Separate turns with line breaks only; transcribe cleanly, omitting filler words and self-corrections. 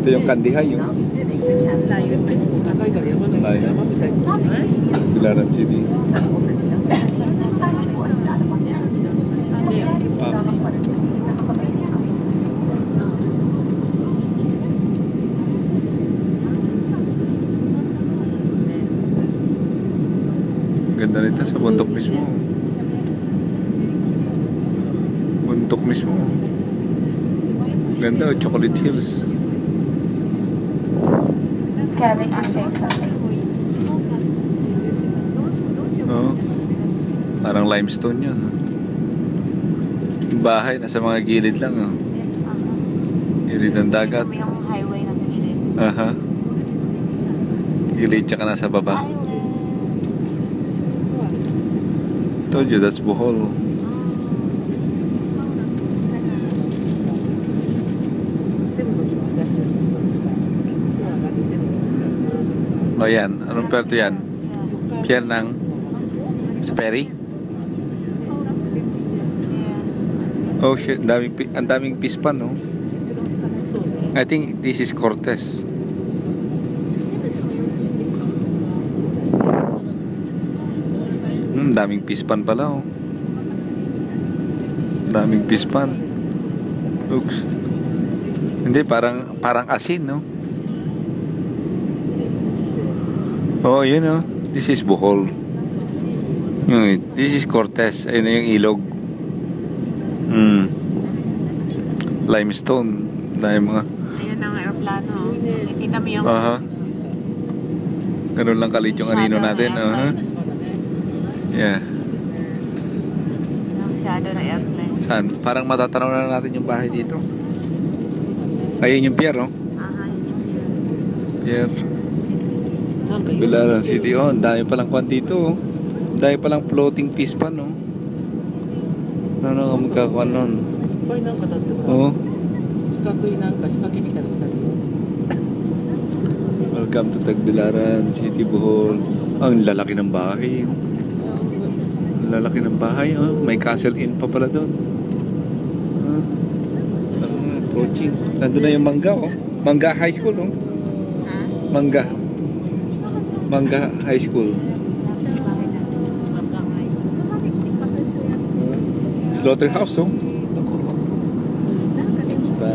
Ito yung Kandihay, yung Bilaran City. Ganda nito sa bundok mismo. Bundok mismo. Ganda, Chocolate Hills. Oh, parang limestone yun. Yung bahay, nasa mga gilid lang. Oh. Gilid ng dagat.
Yung highway na gilid.
Aha. Gilid tsaka nasa baba. Told you, that's Bohol. O yan, anong puerto yan? Pier ng sa Perry? Oh shit, ang daming pispan, no? I think this is Cortez. Daming pispan pala, oh. Daming pispan. Oops. Hindi, parang asin, no? Oh, yun, oh. This is Bohol. This is Cortez. Ayun na yung ilog. Limestone. Dahil mga...
Ayun ang aeroplano. Kita mo yung...
Ganun lang kalit yung anino natin. Yeah.
Yung shadow na airplane.
Saan? Parang matatanaw na natin yung bahay dito. Ayun yung pier, no? Pier. Bilaran City. Oh, dami palang kwan dito, oh. Dami palang floating pispan, no? Ano nga magkakakuan nun? Oo. Welcome to Tagbilaran City, Bohol. Ang lalaki ng bahay. Ang lalaki ng bahay, oh. May Castle Inn pa pala doon. Approaching. Nandun na yung Mangga, oh. Mangga High School, oh. Mangga High School. Slaughterhouse, oh. Basta.